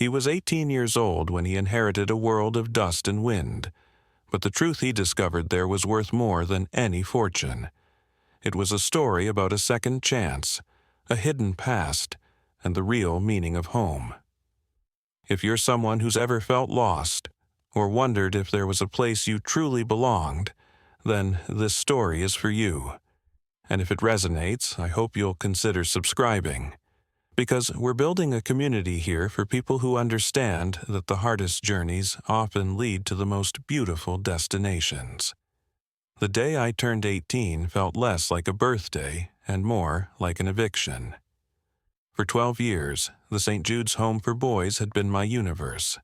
He was 18 years old when he inherited a world of dust and wind, but the truth he discovered there was worth more than any fortune. It was a story about a second chance, a hidden past, and the real meaning of home. If you're someone who's ever felt lost, or wondered if there was a place you truly belonged, then this story is for you. And if it resonates, I hope you'll consider subscribing, because we're building a community here for people who understand that the hardest journeys often lead to the most beautiful destinations. The day I turned 18 felt less like a birthday and more like an eviction. For 12 years, the St. Jude's Home for Boys had been my universe,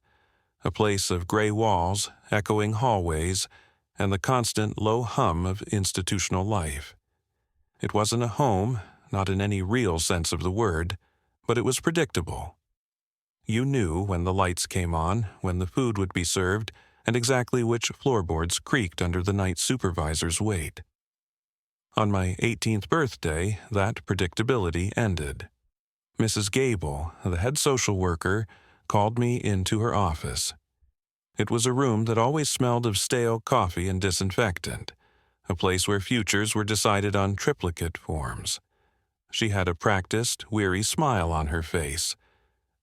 a place of gray walls, echoing hallways, and the constant low hum of institutional life. It wasn't a home, not in any real sense of the word, but it was predictable. You knew when the lights came on, when the food would be served, and exactly which floorboards creaked under the night supervisor's weight. On my 18th birthday, that predictability ended. Mrs. Gable, the head social worker, called me into her office. It was a room that always smelled of stale coffee and disinfectant, a place where futures were decided on triplicate forms. She had a practiced, weary smile on her face,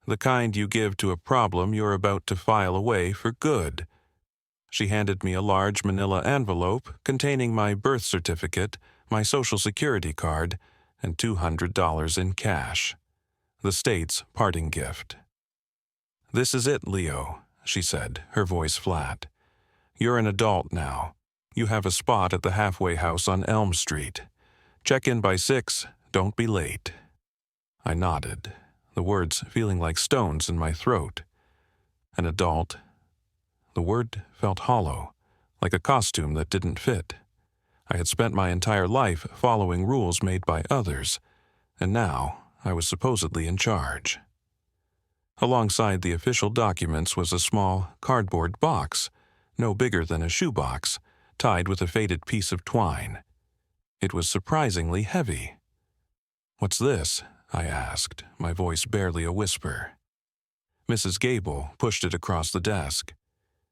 the kind you give to a problem you're about to file away for good. She handed me a large manila envelope containing my birth certificate, my Social Security card, and $200 in cash. The state's parting gift. "This is it, Leo," she said, her voice flat. "You're an adult now. You have a spot at the halfway house on Elm Street. Check in by 6, don't be late." I nodded, the words feeling like stones in my throat. An adult. The word felt hollow, like a costume that didn't fit. I had spent my entire life following rules made by others, and now I was supposedly in charge. Alongside the official documents was a small cardboard box, no bigger than a shoebox, tied with a faded piece of twine. It was surprisingly heavy. "What's this?" I asked, my voice barely a whisper. Mrs. Gable pushed it across the desk.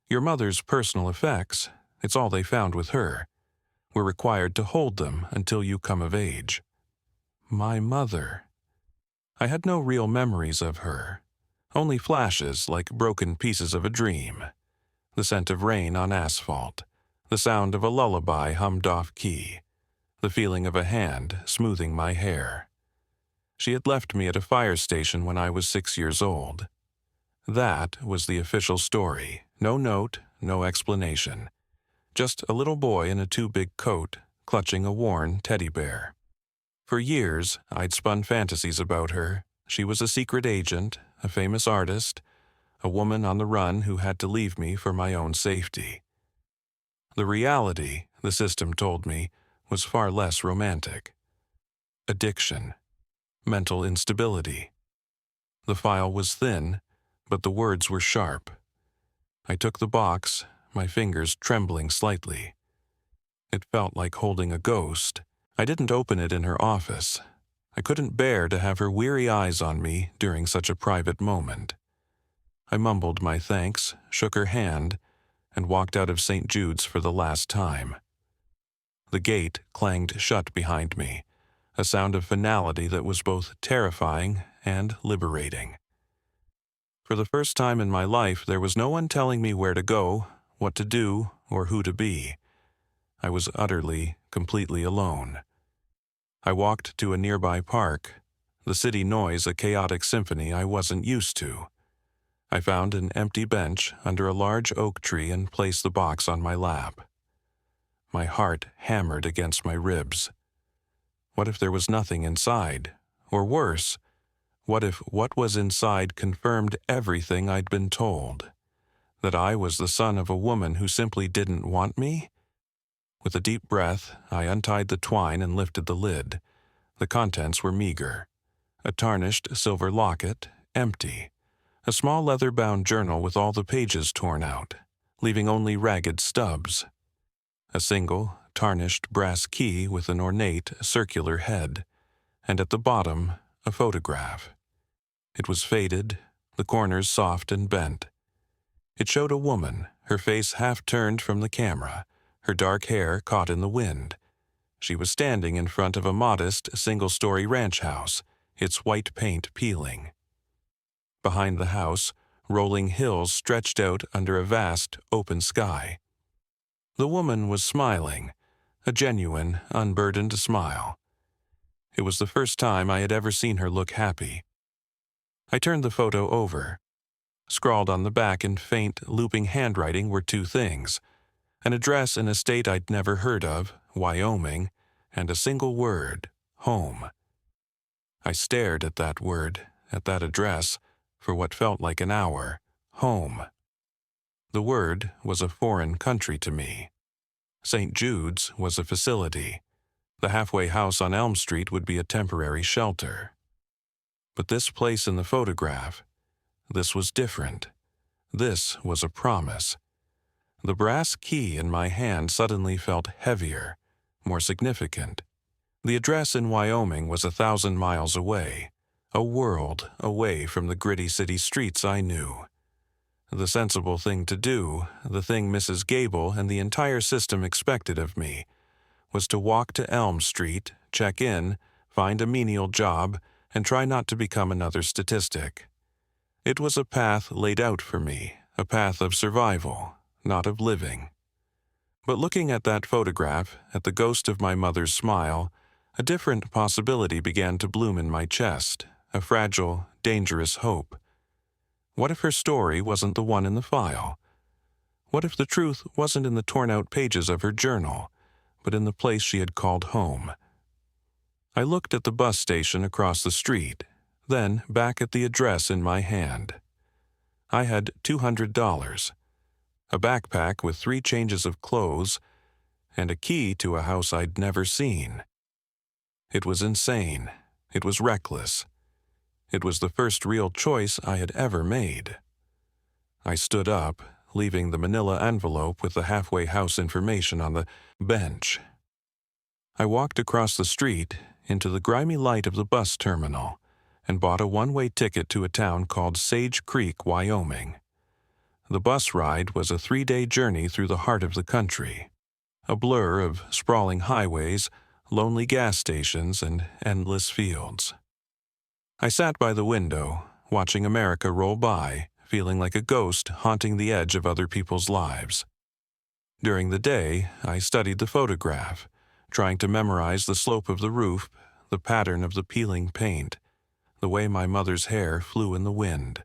"Your mother's personal effects. It's all they found with her. We're required to hold them until you come of age." My mother. I had no real memories of her, only flashes like broken pieces of a dream. The scent of rain on asphalt, the sound of a lullaby hummed off-key, the feeling of a hand smoothing my hair. She had left me at a fire station when I was 6 years old. That was the official story. No note, no explanation. Just a little boy in a too-big coat, clutching a worn teddy bear. For years, I'd spun fantasies about her. She was a secret agent, a famous artist, a woman on the run who had to leave me for my own safety. The reality, the system told me, was far less romantic. Addiction. Mental instability. The file was thin, but the words were sharp. I took the box, my fingers trembling slightly. It felt like holding a ghost. I didn't open it in her office. I couldn't bear to have her weary eyes on me during such a private moment. I mumbled my thanks, shook her hand, and walked out of St. Jude's for the last time. The gate clanged shut behind me, a sound of finality that was both terrifying and liberating. For the first time in my life, there was no one telling me where to go, what to do, or who to be. I was utterly, completely alone. I walked to a nearby park, the city noise a chaotic symphony I wasn't used to. I found an empty bench under a large oak tree and placed the box on my lap. My heart hammered against my ribs. What if there was nothing inside? Or worse, what if what was inside confirmed everything I'd been told? That I was the son of a woman who simply didn't want me? With a deep breath, I untied the twine and lifted the lid. The contents were meager. A tarnished silver locket, empty. A small leather-bound journal with all the pages torn out, leaving only ragged stubs. A single, tarnished brass key with an ornate, circular head. And at the bottom, a photograph. It was faded, the corners soft and bent. It showed a woman, her face half turned from the camera, her dark hair caught in the wind. She was standing in front of a modest, single-story ranch house, its white paint peeling. Behind the house, rolling hills stretched out under a vast, open sky. The woman was smiling, a genuine, unburdened smile. It was the first time I had ever seen her look happy. I turned the photo over. Scrawled on the back in faint, looping handwriting were two things: an address in a state I'd never heard of, Wyoming, and a single word, home. I stared at that word, at that address, for what felt like an hour. Home. The word was a foreign country to me. St. Jude's was a facility. The halfway house on Elm Street would be a temporary shelter. But this place in the photograph, this was different. This was a promise. The brass key in my hand suddenly felt heavier, more significant. The address in Wyoming was 1,000 miles away, a world away from the gritty city streets I knew. The sensible thing to do, the thing Mrs. Gable and the entire system expected of me, was to walk to Elm Street, check in, find a menial job, and try not to become another statistic. It was a path laid out for me, a path of survival, not of living. But looking at that photograph, at the ghost of my mother's smile, a different possibility began to bloom in my chest, a fragile, dangerous hope. What if her story wasn't the one in the file? What if the truth wasn't in the torn-out pages of her journal, but in the place she had called home? I looked at the bus station across the street, then back at the address in my hand. I had $200, a backpack with 3 changes of clothes, and a key to a house I'd never seen. It was insane. It was reckless. It was the first real choice I had ever made. I stood up, leaving the manila envelope with the halfway house information on the bench. I walked across the street into the grimy light of the bus terminal and bought a one-way ticket to a town called Sage Creek, Wyoming. The bus ride was a 3-day journey through the heart of the country, a blur of sprawling highways, lonely gas stations, and endless fields. I sat by the window, watching America roll by, feeling like a ghost haunting the edge of other people's lives. During the day, I studied the photograph, trying to memorize the slope of the roof, the pattern of the peeling paint, the way my mother's hair flew in the wind.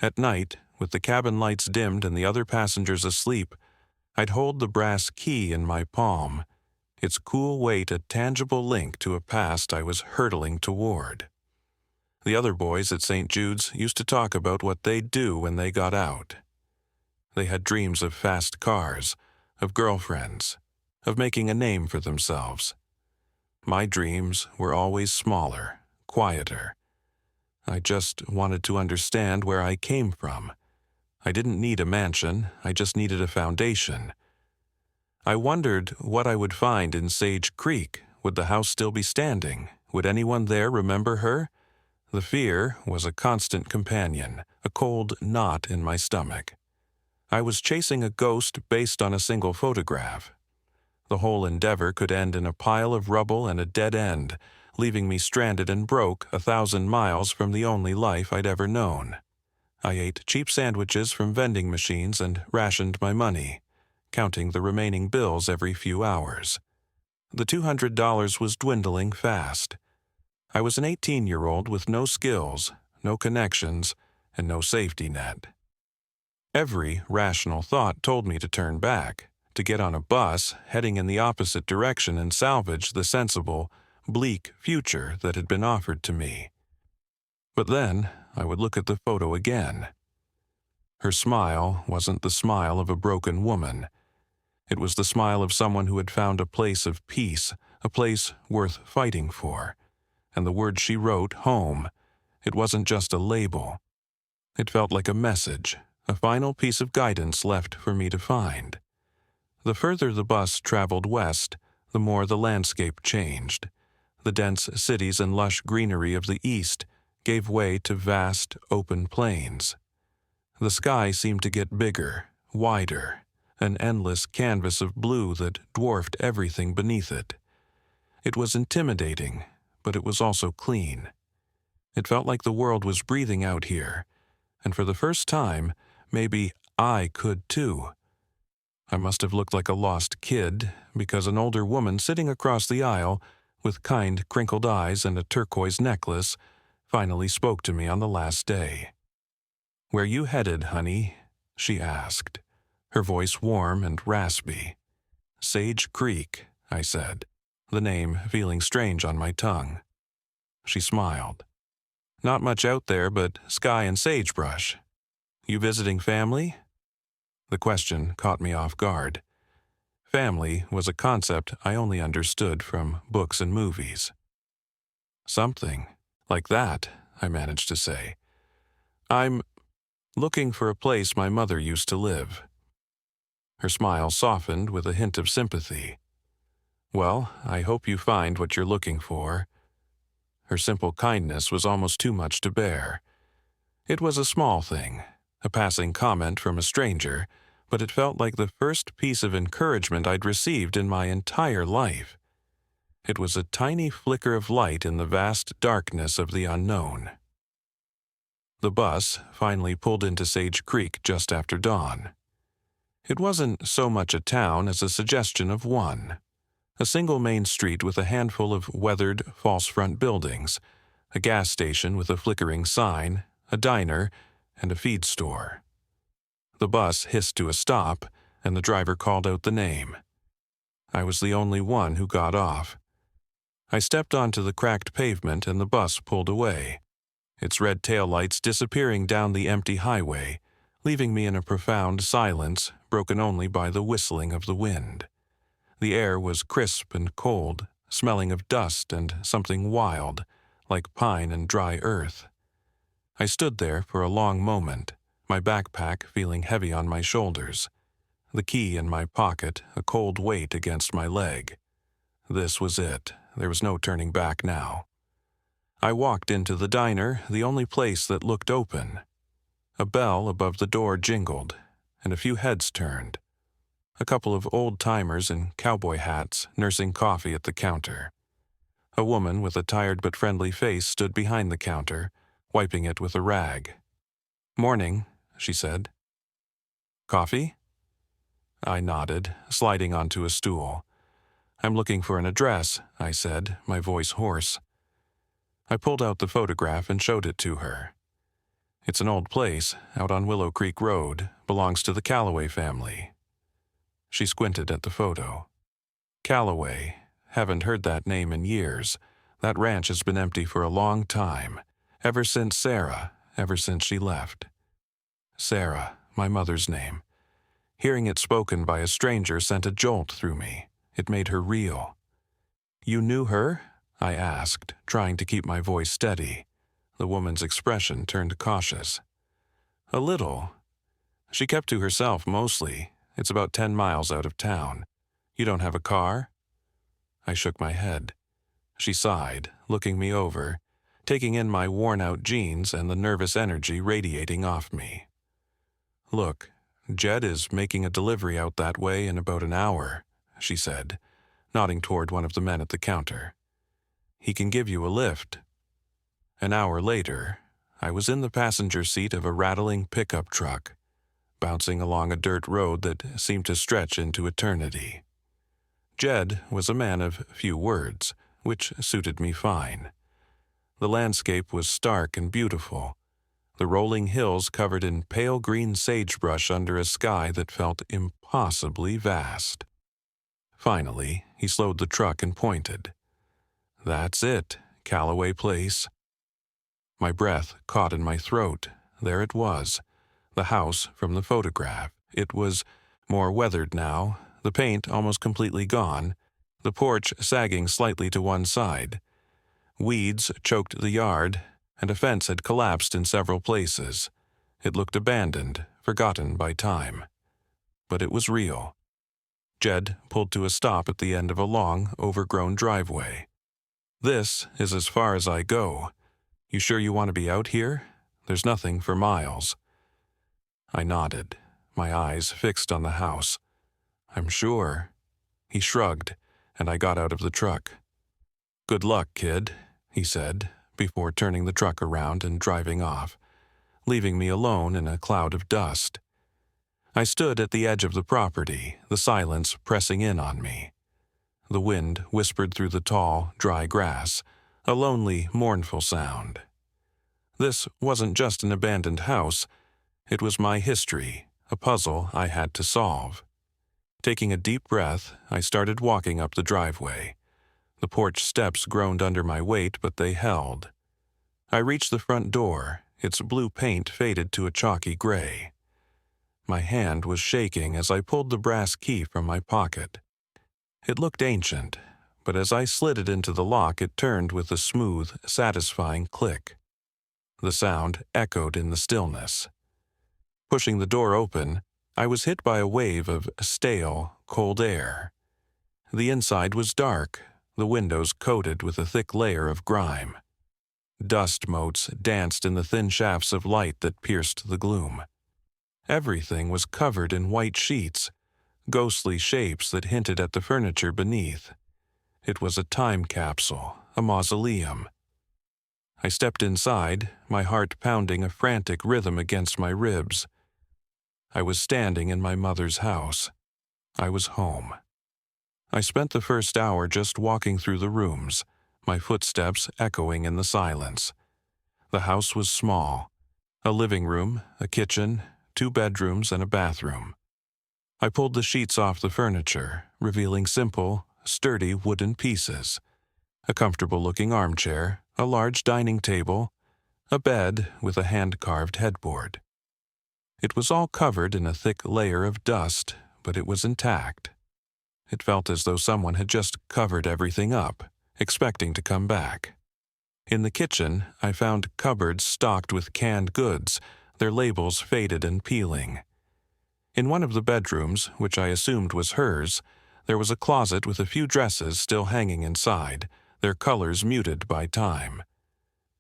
At night, with the cabin lights dimmed and the other passengers asleep, I'd hold the brass key in my palm, its cool weight a tangible link to a past I was hurtling toward. The other boys at St. Jude's used to talk about what they'd do when they got out. They had dreams of fast cars, of girlfriends, of making a name for themselves. My dreams were always smaller, quieter. I just wanted to understand where I came from. I didn't need a mansion, I just needed a foundation. I wondered what I would find in Sage Creek. Would the house still be standing? Would anyone there remember her? The fear was a constant companion, a cold knot in my stomach. I was chasing a ghost based on a single photograph. The whole endeavor could end in a pile of rubble and a dead end, leaving me stranded and broke 1,000 miles from the only life I'd ever known. I ate cheap sandwiches from vending machines and rationed my money, counting the remaining bills every few hours. The $200 was dwindling fast. I was an 18-year-old with no skills, no connections, and no safety net. Every rational thought told me to turn back, to get on a bus heading in the opposite direction and salvage the sensible, bleak future that had been offered to me. But then I would look at the photo again. Her smile wasn't the smile of a broken woman. It was the smile of someone who had found a place of peace, a place worth fighting for. And the word she wrote, home, it wasn't just a label. It felt like a message, a final piece of guidance left for me to find. The further the bus traveled west, the more the landscape changed. The dense cities and lush greenery of the east gave way to vast, open plains. The sky seemed to get bigger, wider, an endless canvas of blue that dwarfed everything beneath it. It was intimidating, but it was also clean. It felt like the world was breathing out here, and for the first time, maybe I could too. I must have looked like a lost kid, because an older woman sitting across the aisle, with kind, crinkled eyes and a turquoise necklace, finally spoke to me on the last day. "Where you headed, honey?" she asked, her voice warm and raspy. "Sage Creek," I said, the name feeling strange on my tongue. She smiled. "Not much out there but sky and sagebrush. You visiting family?" The question caught me off guard. Family was a concept I only understood from books and movies. "Something like that," I managed to say. "I'm looking for a place my mother used to live." Her smile softened with a hint of sympathy. "Well, I hope you find what you're looking for." Her simple kindness was almost too much to bear. It was a small thing, a passing comment from a stranger, but it felt like the first piece of encouragement I'd received in my entire life. It was a tiny flicker of light in the vast darkness of the unknown. The bus finally pulled into Sage Creek just after dawn. It wasn't so much a town as a suggestion of one. A single main street with a handful of weathered, false-front buildings, a gas station with a flickering sign, a diner, and a feed store. The bus hissed to a stop, and the driver called out the name. I was the only one who got off. I stepped onto the cracked pavement and the bus pulled away, its red taillights disappearing down the empty highway, leaving me in a profound silence broken only by the whistling of the wind. The air was crisp and cold, smelling of dust and something wild, like pine and dry earth. I stood there for a long moment, my backpack feeling heavy on my shoulders, the key in my pocket a cold weight against my leg. This was it. There was no turning back now. I walked into the diner, the only place that looked open. A bell above the door jingled, and a few heads turned. A couple of old-timers in cowboy hats nursing coffee at the counter. A woman with a tired but friendly face stood behind the counter, wiping it with a rag. "Morning," she said. "Coffee?" I nodded, sliding onto a stool. "I'm looking for an address," I said, my voice hoarse. I pulled out the photograph and showed it to her. "It's an old place, out on Willow Creek Road, belongs to the Calloway family." She squinted at the photo. "Calloway, haven't heard that name in years. That ranch has been empty for a long time, ever since she left." Sarah, my mother's name. Hearing it spoken by a stranger sent a jolt through me. It made her real. "You knew her?" I asked, trying to keep my voice steady. The woman's expression turned cautious. "A little. She kept to herself mostly. It's about 10 miles out of town. You don't have a car?" I shook my head. She sighed, looking me over, taking in my worn-out jeans and the nervous energy radiating off me. "Look, Jed is making a delivery out that way in about an hour," she said, nodding toward one of the men at the counter. "He can give you a lift." An hour later, I was in the passenger seat of a rattling pickup truck, bouncing along a dirt road that seemed to stretch into eternity. Jed was a man of few words, which suited me fine. The landscape was stark and beautiful, the rolling hills covered in pale green sagebrush under a sky that felt impossibly vast. Finally, he slowed the truck and pointed. "That's it, Calloway Place." My breath caught in my throat. There it was, the house from the photograph. It was more weathered now, the paint almost completely gone, the porch sagging slightly to one side. Weeds choked the yard, and a fence had collapsed in several places. It looked abandoned, forgotten by time. But it was real. Jed pulled to a stop at the end of a long, overgrown driveway. "This is as far as I go. You sure you want to be out here? There's nothing for miles." I nodded, my eyes fixed on the house. "I'm sure." He shrugged, and I got out of the truck. "Good luck, kid," he said, before turning the truck around and driving off, leaving me alone in a cloud of dust. I stood at the edge of the property, the silence pressing in on me. The wind whispered through the tall, dry grass, a lonely, mournful sound. This wasn't just an abandoned house. It was my history, a puzzle I had to solve. Taking a deep breath, I started walking up the driveway. The porch steps groaned under my weight, but they held. I reached the front door, its blue paint faded to a chalky gray. My hand was shaking as I pulled the brass key from my pocket. It looked ancient, but as I slid it into the lock, it turned with a smooth, satisfying click. The sound echoed in the stillness. Pushing the door open, I was hit by a wave of stale, cold air. The inside was dark, the windows coated with a thick layer of grime. Dust motes danced in the thin shafts of light that pierced the gloom. Everything was covered in white sheets, ghostly shapes that hinted at the furniture beneath. It was a time capsule, a mausoleum. I stepped inside, my heart pounding a frantic rhythm against my ribs. I was standing in my mother's house. I was home. I spent the first hour just walking through the rooms, my footsteps echoing in the silence. The house was small. A living room, a kitchen, 2 bedrooms, and a bathroom. I pulled the sheets off the furniture, revealing simple, sturdy wooden pieces. A comfortable-looking armchair, a large dining table, a bed with a hand-carved headboard. It was all covered in a thick layer of dust, but it was intact. It felt as though someone had just covered everything up, expecting to come back. In the kitchen, I found cupboards stocked with canned goods, their labels faded and peeling. In one of the bedrooms, which I assumed was hers, there was a closet with a few dresses still hanging inside, their colors muted by time.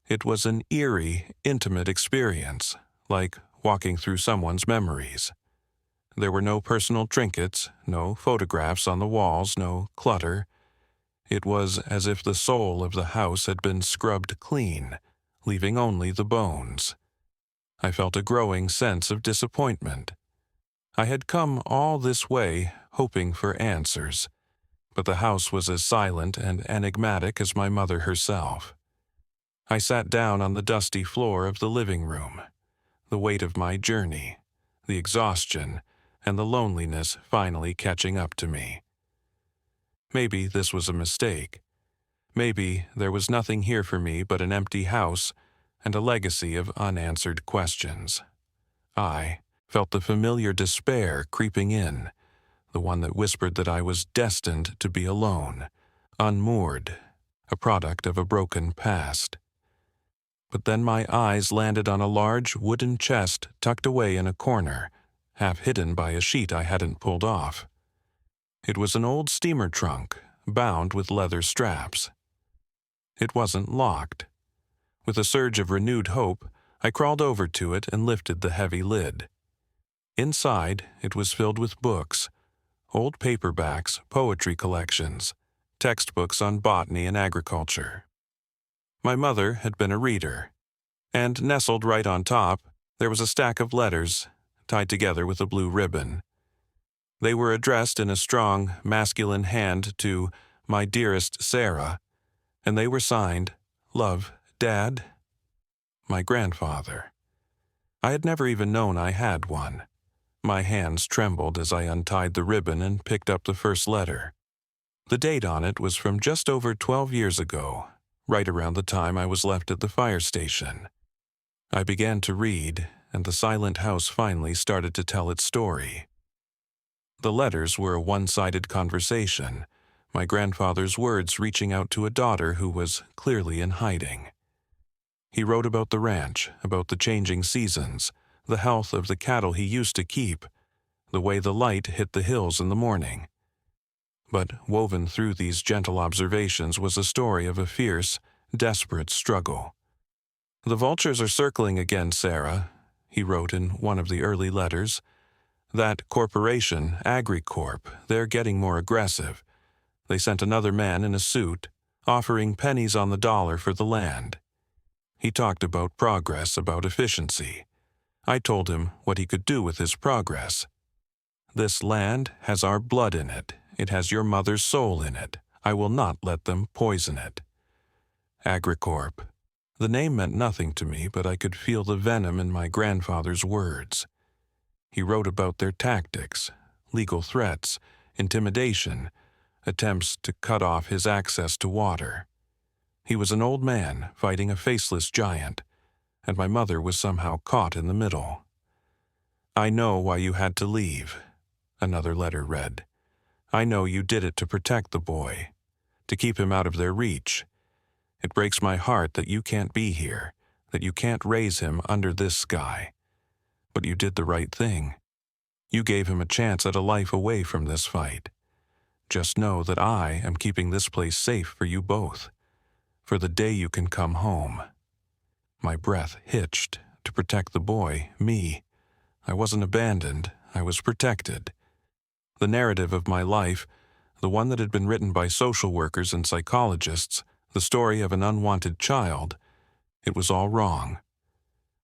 It was an eerie, intimate experience, like walking through someone's memories. There were no personal trinkets, no photographs on the walls, no clutter. It was as if the soul of the house had been scrubbed clean, leaving only the bones. I felt a growing sense of disappointment. I had come all this way hoping for answers, but the house was as silent and enigmatic as my mother herself. I sat down on the dusty floor of the living room, the weight of my journey, the exhaustion, and the loneliness finally catching up to me. Maybe this was a mistake. Maybe there was nothing here for me but an empty house and a legacy of unanswered questions. I felt the familiar despair creeping in, the one that whispered that I was destined to be alone, unmoored, a product of a broken past. But then my eyes landed on a large wooden chest tucked away in a corner, half hidden by a sheet I hadn't pulled off. It was an old steamer trunk, bound with leather straps. It wasn't locked. With a surge of renewed hope, I crawled over to it and lifted the heavy lid. Inside, it was filled with books, old paperbacks, poetry collections, textbooks on botany and agriculture. My mother had been a reader, and nestled right on top, there was a stack of letters, tied together with a blue ribbon. They were addressed in a strong, masculine hand to "My dearest Sarah," and they were signed, "Love, Dad." My grandfather. I had never even known I had one. My hands trembled as I untied the ribbon and picked up the first letter. The date on it was from just over 12 years ago, right around the time I was left at the fire station. I began to read, and the silent house finally started to tell its story. The letters were a one-sided conversation, my grandfather's words reaching out to a daughter who was clearly in hiding. He wrote about the ranch, about the changing seasons, the health of the cattle he used to keep, the way the light hit the hills in the morning. But woven through these gentle observations was a story of a fierce, desperate struggle. "The vultures are circling again, Sarah," he wrote in one of the early letters. "That corporation, AgriCorp, they're getting more aggressive. They sent another man in a suit, offering pennies on the dollar for the land." He talked about progress, about efficiency. I told him what he could do with his progress. "This land has our blood in it. It has your mother's soul in it. I will not let them poison it." AgriCorp. The name meant nothing to me, but I could feel the venom in my grandfather's words. He wrote about their tactics, legal threats, intimidation, attempts to cut off his access to water. He was an old man fighting a faceless giant, and my mother was somehow caught in the middle. "I know why you had to leave," another letter read. "I know you did it to protect the boy, to keep him out of their reach. It breaks my heart that you can't be here, that you can't raise him under this sky. But you did the right thing. You gave him a chance at a life away from this fight. Just know that I am keeping this place safe for you both, for the day you can come home." My breath hitched. To protect the boy, me. I wasn't abandoned. I was protected. The narrative of my life, the one that had been written by social workers and psychologists, the story of an unwanted child, it was all wrong.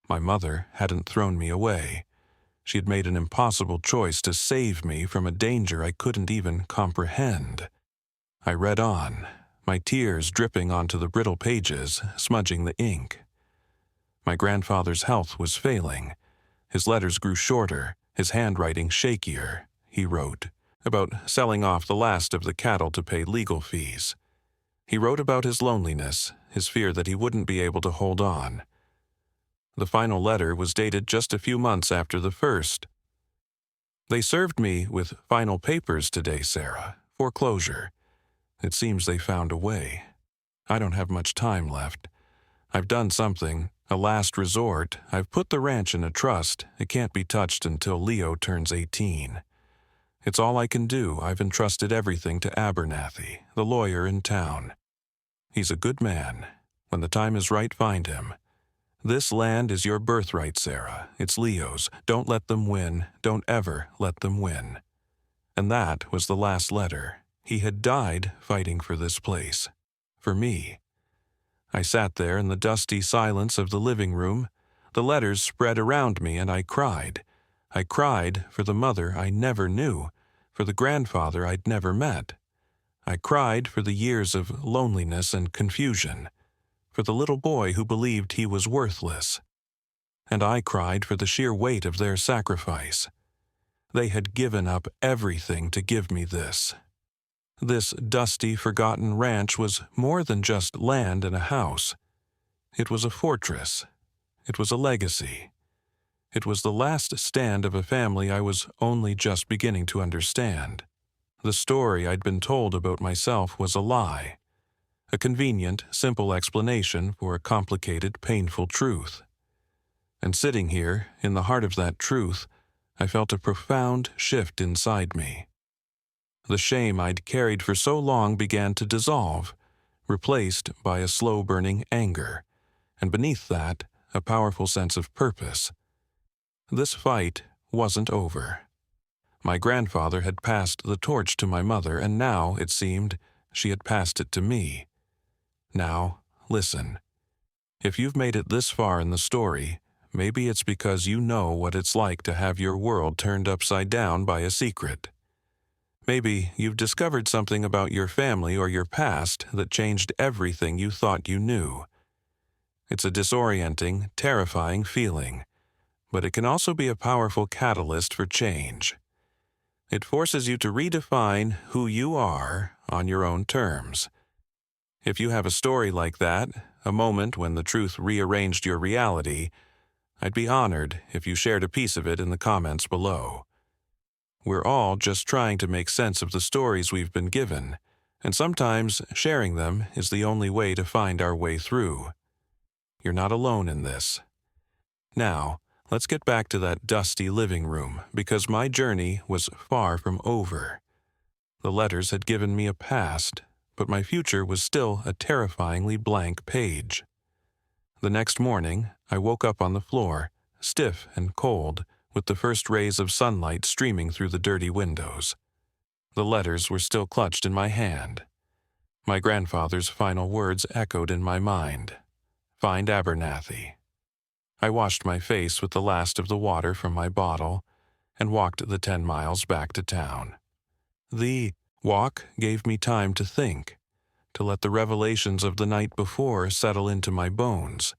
My mother hadn't thrown me away. She had made an impossible choice to save me from a danger I couldn't even comprehend. I read on, my tears dripping onto the brittle pages, smudging the ink. My grandfather's health was failing. His letters grew shorter, his handwriting shakier. He wrote about selling off the last of the cattle to pay legal fees. He wrote about his loneliness, his fear that he wouldn't be able to hold on. The final letter was dated just a few months after the first. "They served me with final papers today, Sarah, foreclosure. It seems they found a way. I don't have much time left. I've done something, a last resort. I've put the ranch in a trust. It can't be touched until Leo turns 18. It's all I can do. I've entrusted everything to Abernathy, the lawyer in town. He's a good man. When the time is right, find him. This land is your birthright, Sarah. It's Leo's. Don't let them win. Don't ever let them win." And that was the last letter. He had died fighting for this place. For me. I sat there in the dusty silence of the living room. The letters spread around me, and I cried. I cried for the mother I never knew, for the grandfather I'd never met. I cried for the years of loneliness and confusion, for the little boy who believed he was worthless. And I cried for the sheer weight of their sacrifice. They had given up everything to give me this. This dusty, forgotten ranch was more than just land and a house. It was a fortress. It was a legacy. It was the last stand of a family I was only just beginning to understand. The story I'd been told about myself was a lie. A convenient, simple explanation for a complicated, painful truth. And sitting here, in the heart of that truth, I felt a profound shift inside me. The shame I'd carried for so long began to dissolve, replaced by a slow-burning anger, and beneath that, a powerful sense of purpose. This fight wasn't over. My grandfather had passed the torch to my mother, and now, it seemed, she had passed it to me. Now, listen. If you've made it this far in the story, maybe it's because you know what it's like to have your world turned upside down by a secret. Maybe you've discovered something about your family or your past that changed everything you thought you knew. It's a disorienting, terrifying feeling, but it can also be a powerful catalyst for change. It forces you to redefine who you are on your own terms. If you have a story like that, a moment when the truth rearranged your reality, I'd be honored if you shared a piece of it in the comments below. We're all just trying to make sense of the stories we've been given, and sometimes sharing them is the only way to find our way through. You're not alone in this. Now, let's get back to that dusty living room, because my journey was far from over. The letters had given me a past, but my future was still a terrifyingly blank page. The next morning, I woke up on the floor, stiff and cold, with the first rays of sunlight streaming through the dirty windows. The letters were still clutched in my hand. My grandfather's final words echoed in my mind. "Find Abernathy." I washed my face with the last of the water from my bottle and walked the 10 miles back to town. The walk gave me time to think, to let the revelations of the night before settle into my bones.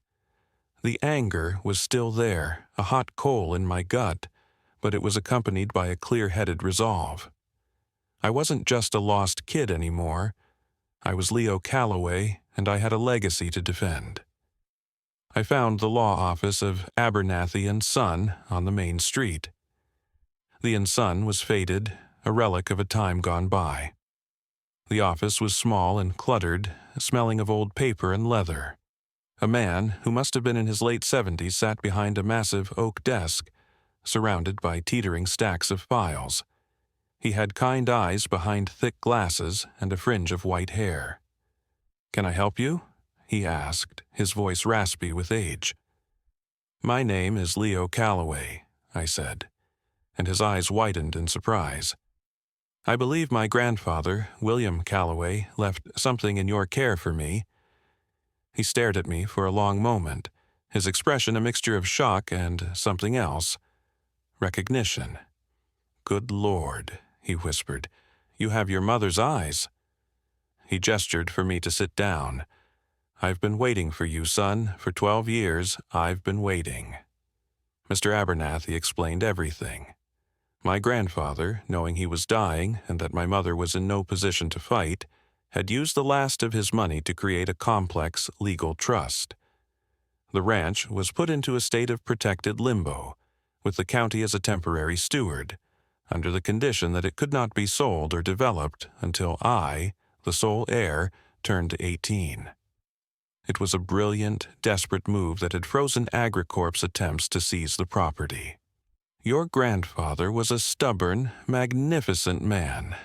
The anger was still there, a hot coal in my gut, but it was accompanied by a clear-headed resolve. I wasn't just a lost kid anymore. I was Leo Calloway, and I had a legacy to defend. I found the law office of Abernathy and Son on the main street. The & Son was faded, a relic of a time gone by. The office was small and cluttered, smelling of old paper and leather. A man, who must have been in his late 70s, sat behind a massive oak desk, surrounded by teetering stacks of files. He had kind eyes behind thick glasses and a fringe of white hair. "Can I help you?" he asked, his voice raspy with age. "My name is Leo Calloway," I said, and his eyes widened in surprise. "I believe my grandfather, William Calloway, left something in your care for me." He stared at me for a long moment, his expression a mixture of shock and something else. Recognition. "Good Lord," he whispered, "you have your mother's eyes." He gestured for me to sit down. "I've been waiting for you, son. For 12 years, I've been waiting." Mr. Abernathy explained everything. My grandfather, knowing he was dying and that my mother was in no position to fight, had used the last of his money to create a complex legal trust. The ranch was put into a state of protected limbo, with the county as a temporary steward, under the condition that it could not be sold or developed until I, the sole heir, turned 18. It was a brilliant, desperate move that had frozen AgriCorp's attempts to seize the property. "Your grandfather was a stubborn, magnificent man,"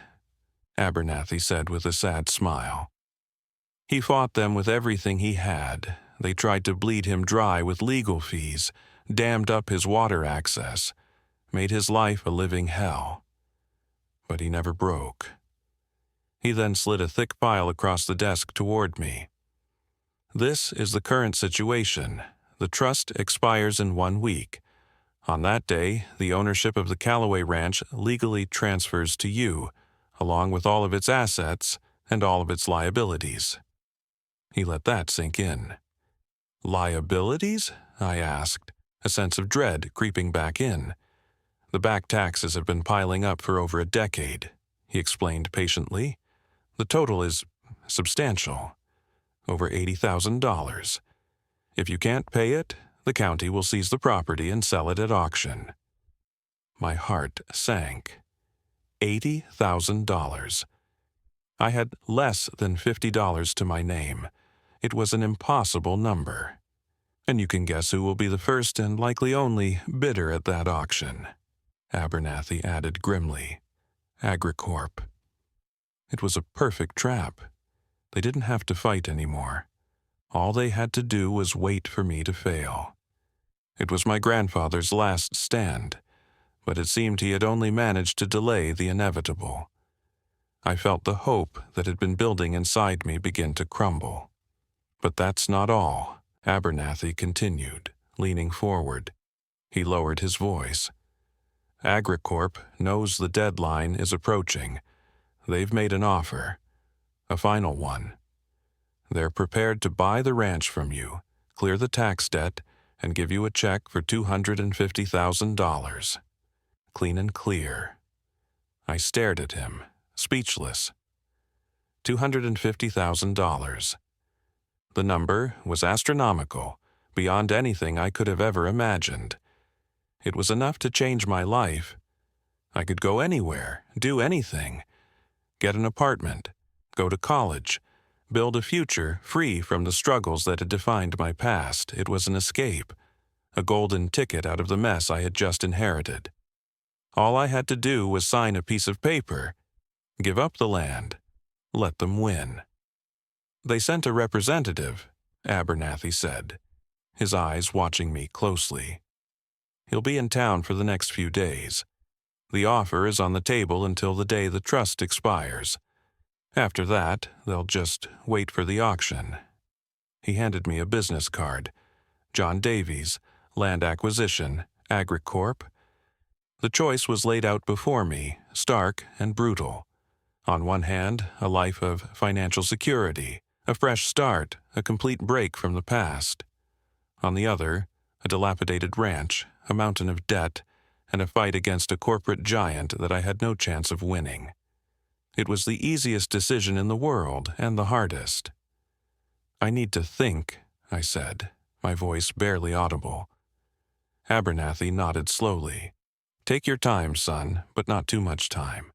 Abernathy said with a sad smile. "He fought them with everything he had. They tried to bleed him dry with legal fees, dammed up his water access, made his life a living hell. But he never broke." He then slid a thick file across the desk toward me. "This is the current situation. The trust expires in 1 week. On that day, the ownership of the Calloway Ranch legally transfers to you, along with all of its assets and all of its liabilities." He let that sink in. "Liabilities?" I asked, a sense of dread creeping back in. "The back taxes have been piling up for over a decade," he explained patiently. "The total is substantial. Over $80,000. If you can't pay it, the county will seize the property and sell it at auction." My heart sank. $80,000. I had less than $50 to my name. It was an impossible number. "And you can guess who will be the first and likely only bidder at that auction," Abernathy added grimly. "AgriCorp." It was a perfect trap. They didn't have to fight anymore. All they had to do was wait for me to fail. It was my grandfather's last stand, but it seemed he had only managed to delay the inevitable. I felt the hope that had been building inside me begin to crumble. "But that's not all," Abernathy continued, leaning forward. He lowered his voice. "AgriCorp knows the deadline is approaching. They've made an offer. A final one. They're prepared to buy the ranch from you, clear the tax debt, and give you a check for $250,000. Clean and clear." I stared at him, speechless. $250,000. The number was astronomical, beyond anything I could have ever imagined. It was enough to change my life. I could go anywhere, do anything. Get an apartment, go to college, build a future free from the struggles that had defined my past. It was an escape, a golden ticket out of the mess I had just inherited. All I had to do was sign a piece of paper, give up the land, let them win. "They sent a representative," Abernathy said. his eyes watching me closely. "He'll be in town for the next few days. The offer is on the table until the day the trust expires. After that, they'll just wait for the auction." He handed me a business card. John Davies, Land Acquisition, AgriCorp. The choice was laid out before me, stark and brutal. On one hand, a life of financial security, a fresh start, a complete break from the past. On the other, a dilapidated ranch, a mountain of debt, and a fight against a corporate giant that I had no chance of winning. It was the easiest decision in the world and the hardest. "I need to think," I said, my voice barely audible. Abernathy nodded slowly. "Take your time, son, but not too much time.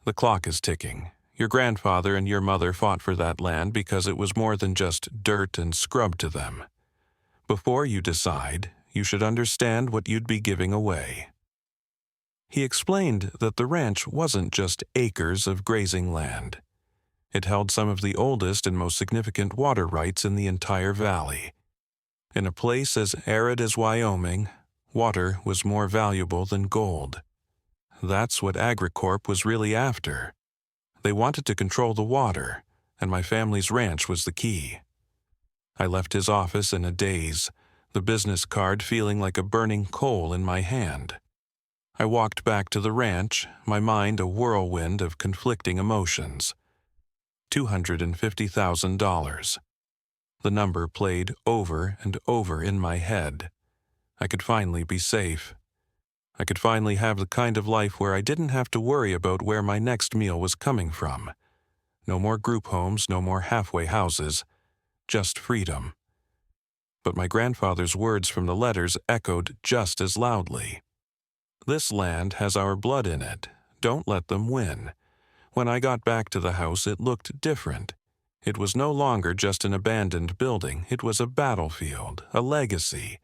The clock is ticking. Your grandfather and your mother fought for that land because it was more than just dirt and scrub to them. Before you decide, you should understand what you'd be giving away." He explained that the ranch wasn't just acres of grazing land. It held some of the oldest and most significant water rights in the entire valley. In a place as arid as Wyoming, water was more valuable than gold. That's what AgriCorp was really after. They wanted to control the water, and my family's ranch was the key. I left his office in a daze, the business card feeling like a burning coal in my hand. I walked back to the ranch, my mind a whirlwind of conflicting emotions. $250,000. The number played over and over in my head. I could finally be safe. I could finally have the kind of life where I didn't have to worry about where my next meal was coming from. No more group homes, no more halfway houses. Just freedom. But my grandfather's words from the letters echoed just as loudly. "This land has our blood in it. Don't let them win." When I got back to the house, it looked different. It was no longer just an abandoned building. It was a battlefield, a legacy.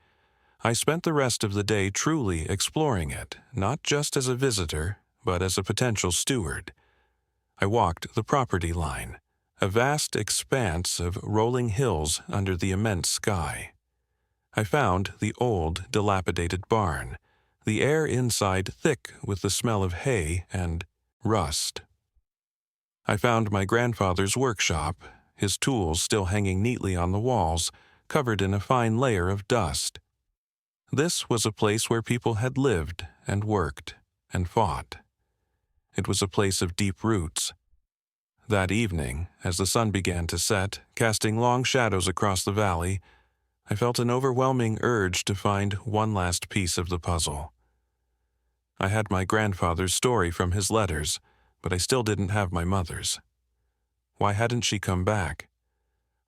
I spent the rest of the day truly exploring it, not just as a visitor, but as a potential steward. I walked the property line, a vast expanse of rolling hills under the immense sky. I found the old, dilapidated barn, the air inside thick with the smell of hay and rust. I found my grandfather's workshop, his tools still hanging neatly on the walls, covered in a fine layer of dust. This was a place where people had lived and worked and fought. It was a place of deep roots. That evening, as the sun began to set, casting long shadows across the valley, I felt an overwhelming urge to find one last piece of the puzzle. I had my grandfather's story from his letters, but I still didn't have my mother's. Why hadn't she come back?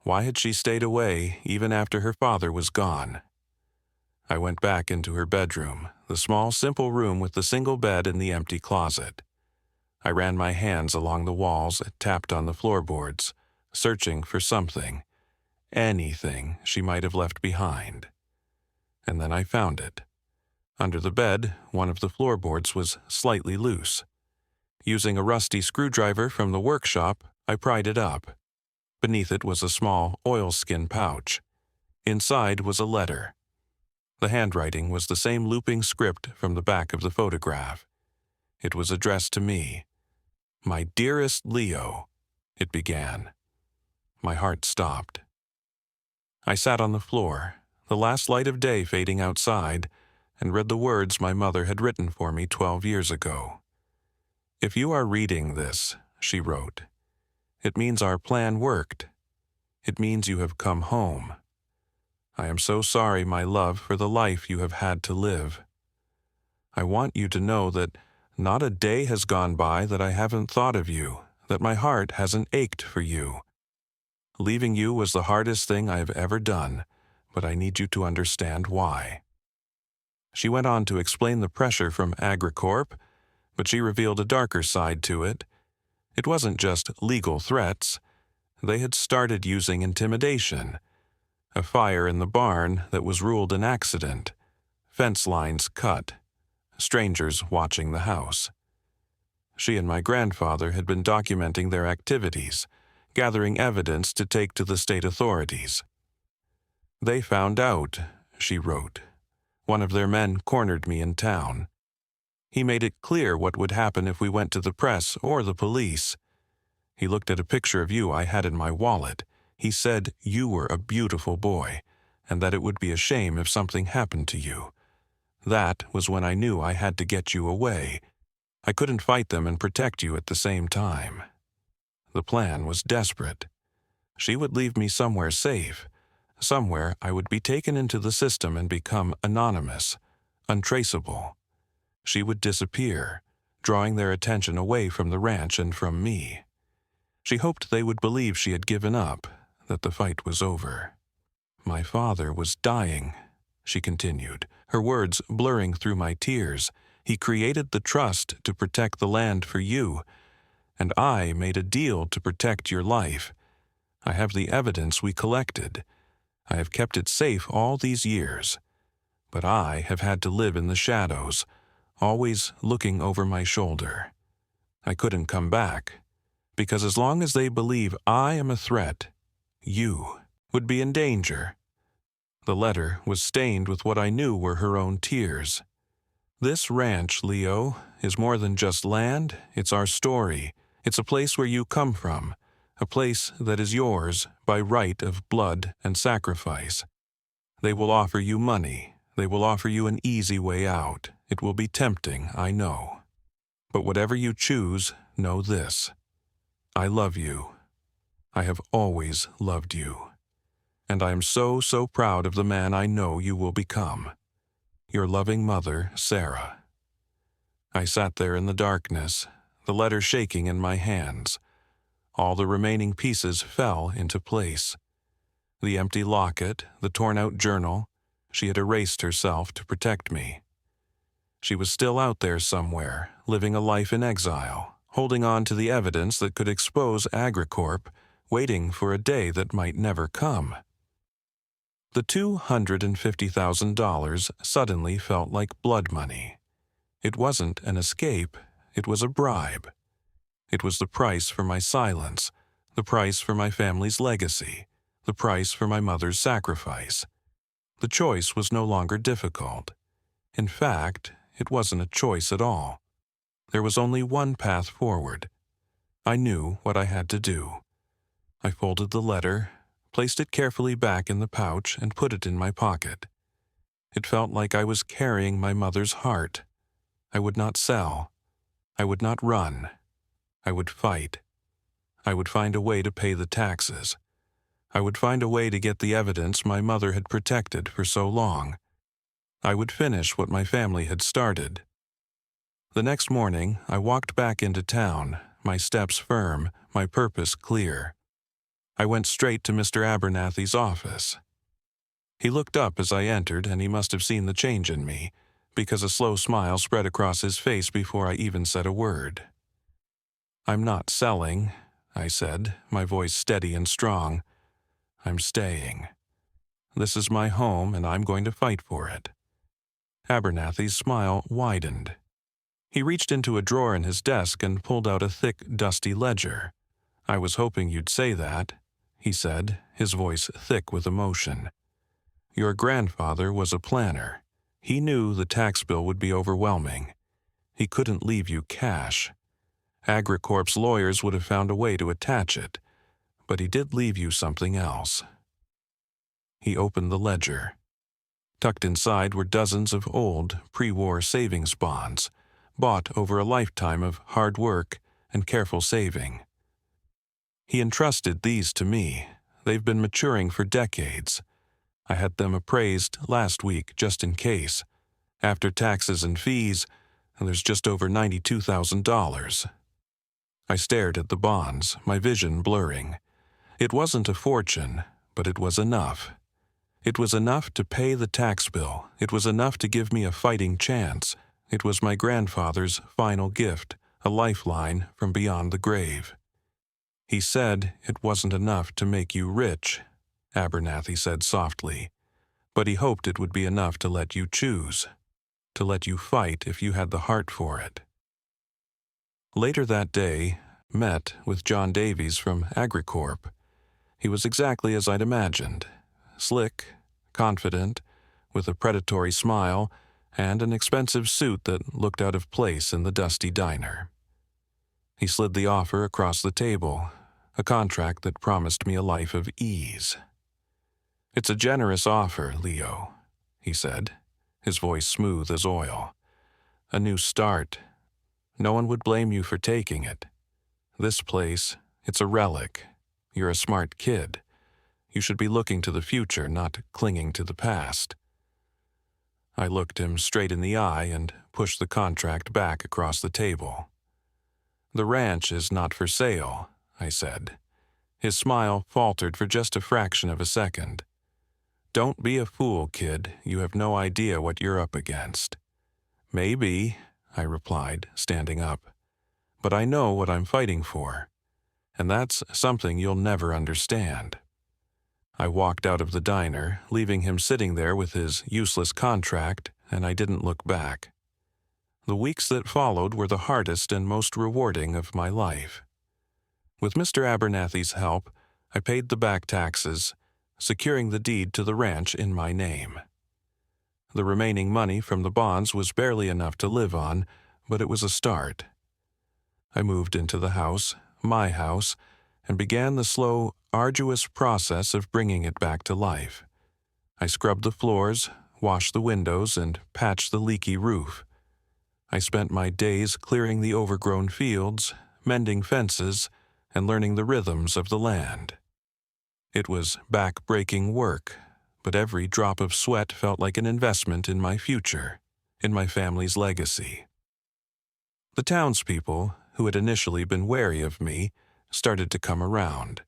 Why had she stayed away even after her father was gone? I went back into her bedroom, the small, simple room with the single bed and the empty closet. I ran my hands along the walls, tapped on the floorboards, searching for something, anything she might have left behind. And then I found it. Under the bed, one of the floorboards was slightly loose. Using a rusty screwdriver from the workshop, I pried it up. Beneath it was a small oilskin pouch. Inside was a letter. The handwriting was the same looping script from the back of the photograph. It was addressed to me. "My dearest Leo," it began. My heart stopped. I sat on the floor, the last light of day fading outside, and read the words my mother had written for me 12 years ago. "If you are reading this," she wrote, "it means our plan worked. It means you have come home. I am so sorry, my love, for the life you have had to live. I want you to know that not a day has gone by that I haven't thought of you, that my heart hasn't ached for you. Leaving you was the hardest thing I have ever done, but I need you to understand why." She went on to explain the pressure from AgriCorp, but she revealed a darker side to it. It wasn't just legal threats. They had started using intimidation. A fire in the barn that was ruled an accident. Fence lines cut. Strangers watching the house. She and my grandfather had been documenting their activities, gathering evidence to take to the state authorities. "They found out," she wrote. "One of their men cornered me in town. He made it clear what would happen if we went to the press or the police. He looked at a picture of you I had in my wallet. He said you were a beautiful boy, and that it would be a shame if something happened to you. That was when I knew I had to get you away. I couldn't fight them and protect you at the same time. The plan was desperate. She would leave me somewhere safe, somewhere I would be taken into the system and become anonymous, untraceable. She would disappear, drawing their attention away from the ranch and from me. She hoped they would believe she had given up, that the fight was over. My father was dying," she continued, her words blurring through my tears. "He created the trust to protect the land for you, and I made a deal to protect your life. I have the evidence we collected. I have kept it safe all these years. But I have had to live in the shadows, always looking over my shoulder. I couldn't come back, because as long as they believe I am a threat, you would be in danger." The letter was stained with what I knew were her own tears. "This ranch, Leo, is more than just land. It's our story. It's a place where you come from, a place that is yours by right of blood and sacrifice. They will offer you money. They will offer you an easy way out. It will be tempting, I know. But whatever you choose, know this. I love you. I have always loved you. And I am so proud of the man I know you will become. Your loving mother, Sarah." I sat there in the darkness, the letter shaking in my hands. All the remaining pieces fell into place. The empty locket, the torn-out journal. She had erased herself to protect me. She was still out there somewhere, living a life in exile, holding on to the evidence that could expose AgriCorp, waiting for a day that might never come. The $250,000 suddenly felt like blood money. It wasn't an escape, it was a bribe. It was the price for my silence, the price for my family's legacy, the price for my mother's sacrifice. The choice was no longer difficult. In fact, it wasn't a choice at all. There was only one path forward. I knew what I had to do. I folded the letter, placed it carefully back in the pouch, and put it in my pocket. It felt like I was carrying my mother's heart. I would not sell. I would not run. I would fight. I would find a way to pay the taxes. I would find a way to get the evidence my mother had protected for so long. I would finish what my family had started. The next morning, I walked back into town, my steps firm, my purpose clear. I went straight to Mr. Abernathy's office. He looked up as I entered, and he must have seen the change in me, because a slow smile spread across his face before I even said a word. "I'm not selling," I said, my voice steady and strong. "I'm staying. This is my home, and I'm going to fight for it." Abernathy's smile widened. He reached into a drawer in his desk and pulled out a thick, dusty ledger. "I was hoping you'd say that," he said, his voice thick with emotion. "Your grandfather was a planner. He knew the tax bill would be overwhelming. He couldn't leave you cash. AgriCorp's lawyers would have found a way to attach it, but he did leave you something else." He opened the ledger. Tucked inside were dozens of old, pre-war savings bonds, bought over a lifetime of hard work and careful saving. He entrusted these to me. They've been maturing for decades. I had them appraised last week just in case. After taxes and fees, there's just over $92,000. I stared at the bonds, my vision blurring. It wasn't a fortune, but it was enough. It was enough to pay the tax bill. It was enough to give me a fighting chance. It was my grandfather's final gift, a lifeline from beyond the grave. "He said it wasn't enough to make you rich," Abernathy said softly, "but he hoped it would be enough to let you choose, to let you fight if you had the heart for it." Later that day, met with John Davies from AgriCorp. He was exactly as I'd imagined. Slick, confident, with a predatory smile and an expensive suit that looked out of place in the dusty diner. He slid the offer across the table, a contract that promised me a life of ease. "It's a generous offer, Leo," he said, his voice smooth as oil. "A new start. No one would blame you for taking it. This place, it's a relic. You're a smart kid. You should be looking to the future, not clinging to the past." I looked him straight in the eye and pushed the contract back across the table. "The ranch is not for sale," I said. His smile faltered for just a fraction of a second. "Don't be a fool, kid. You have no idea what you're up against." "Maybe," I replied, standing up. "But I know what I'm fighting for. And that's something you'll never understand." I walked out of the diner, leaving him sitting there with his useless contract, and I didn't look back. The weeks that followed were the hardest and most rewarding of my life. With Mr. Abernathy's help, I paid the back taxes, securing the deed to the ranch in my name. The remaining money from the bonds was barely enough to live on, but it was a start. I moved into the house, my house, and began the slow, arduous process of bringing it back to life. I scrubbed the floors, washed the windows, and patched the leaky roof. I spent my days clearing the overgrown fields, mending fences, and learning the rhythms of the land. It was back-breaking work, but every drop of sweat felt like an investment in my future, in my family's legacy. The townspeople, who had initially been wary of me, started to come around.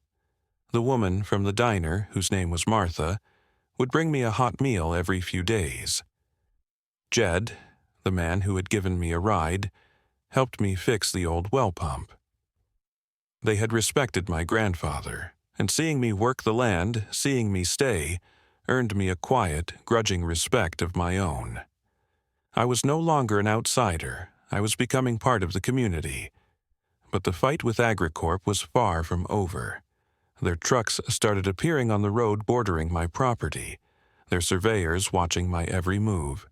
The woman from the diner, whose name was Martha, would bring me a hot meal every few days. Jed, the man who had given me a ride, helped me fix the old well pump. They had respected my grandfather, and seeing me work the land, seeing me stay, earned me a quiet, grudging respect of my own. I was no longer an outsider. I was becoming part of the community. But the fight with AgriCorp was far from over. Their trucks started appearing on the road bordering my property, their surveyors watching my every move.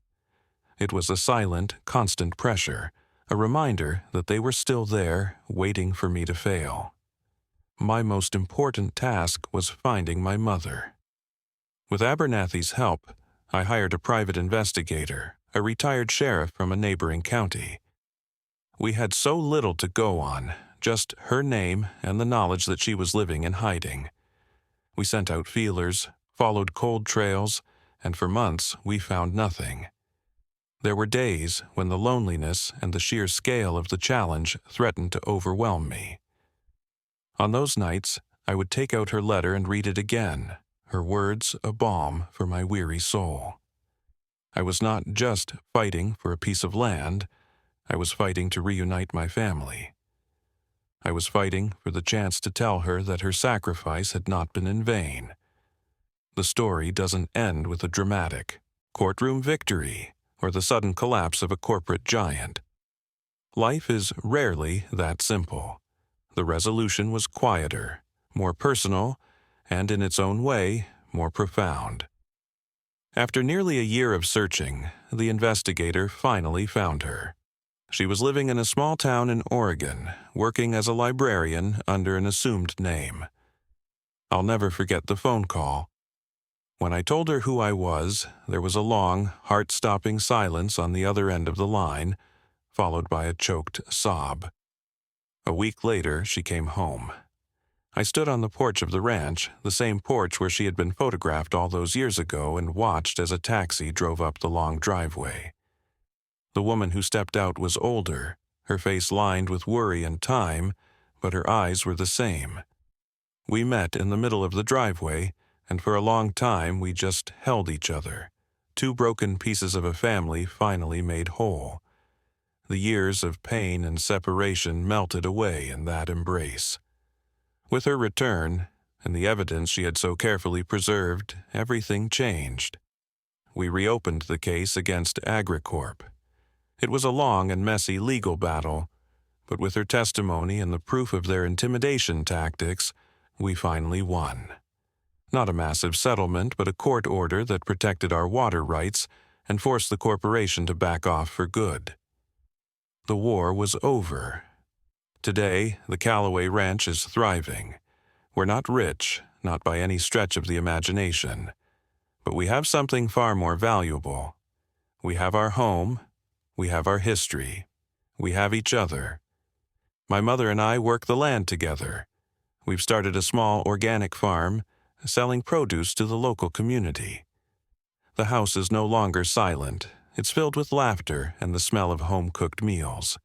It was a silent, constant pressure, a reminder that they were still there, waiting for me to fail. My most important task was finding my mother. With Abernathy's help, I hired a private investigator, a retired sheriff from a neighboring county. We had so little to go on, just her name and the knowledge that she was living in hiding. We sent out feelers, followed cold trails, and for months we found nothing. There were days when the loneliness and the sheer scale of the challenge threatened to overwhelm me. On those nights, I would take out her letter and read it again, her words a balm for my weary soul. I was not just fighting for a piece of land, I was fighting to reunite my family. I was fighting for the chance to tell her that her sacrifice had not been in vain. The story doesn't end with a dramatic courtroom victory or the sudden collapse of a corporate giant. Life is rarely that simple. The resolution was quieter, more personal, and in its own way, more profound. After nearly a year of searching, the investigator finally found her. She was living in a small town in Oregon, working as a librarian under an assumed name. I'll never forget the phone call. When I told her who I was, there was a long, heart-stopping silence on the other end of the line, followed by a choked sob. A week later, she came home. I stood on the porch of the ranch, the same porch where she had been photographed all those years ago, and watched as a taxi drove up the long driveway. The woman who stepped out was older, her face lined with worry and time, but her eyes were the same. We met in the middle of the driveway, and for a long time we just held each other, two broken pieces of a family finally made whole. The years of pain and separation melted away in that embrace. With her return, and the evidence she had so carefully preserved, everything changed. We reopened the case against AgriCorp. It was a long and messy legal battle, but with her testimony and the proof of their intimidation tactics, we finally won. Not a massive settlement, but a court order that protected our water rights and forced the corporation to back off for good. The war was over. Today, the Callaway Ranch is thriving. We're not rich, not by any stretch of the imagination, but we have something far more valuable. We have our home, we have our history, we have each other. My mother and I work the land together. We've started a small organic farm, selling produce to the local community. The house is no longer silent. It's filled with laughter and the smell of home-cooked meals.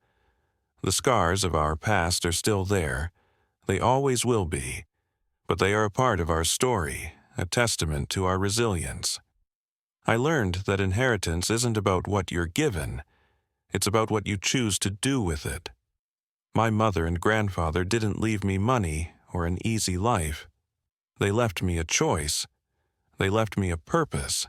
The scars of our past are still there. They always will be. But they are a part of our story, a testament to our resilience. I learned that inheritance isn't about what you're given. It's about what you choose to do with it. My mother and grandfather didn't leave me money or an easy life. They left me a choice. They left me a purpose.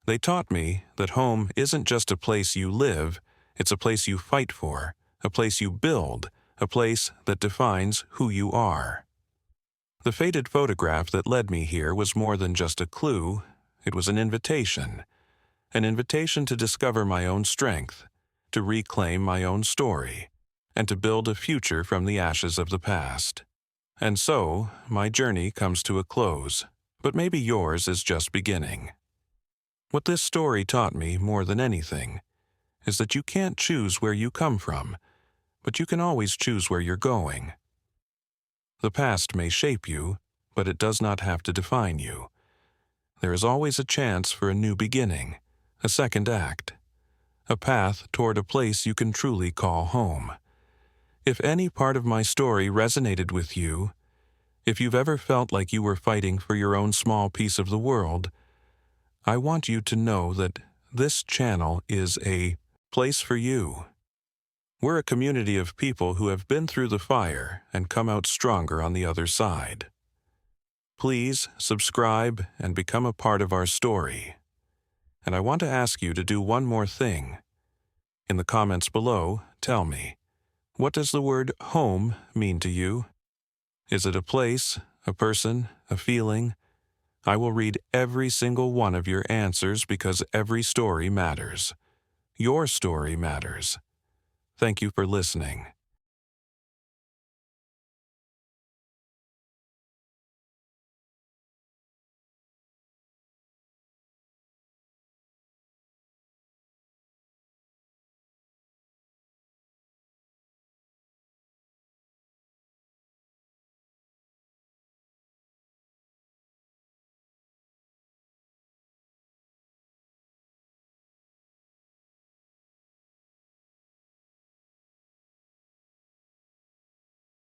They taught me that home isn't just a place you live, it's a place you fight for, a place you build, a place that defines who you are. The faded photograph that led me here was more than just a clue. It was an invitation to discover my own strength, to reclaim my own story, and to build a future from the ashes of the past. And so, my journey comes to a close, but maybe yours is just beginning. What this story taught me more than anything is that you can't choose where you come from, but you can always choose where you're going. The past may shape you, but it does not have to define you. There is always a chance for a new beginning, a second act, a path toward a place you can truly call home. If any part of my story resonated with you, if you've ever felt like you were fighting for your own small piece of the world, I want you to know that this channel is a place for you. We're a community of people who have been through the fire and come out stronger on the other side. Please subscribe and become a part of our story. And I want to ask you to do one more thing. In the comments below, tell me, what does the word home mean to you? Is it a place, a person, a feeling? I will read every single one of your answers because every story matters. Your story matters. Thank you for listening.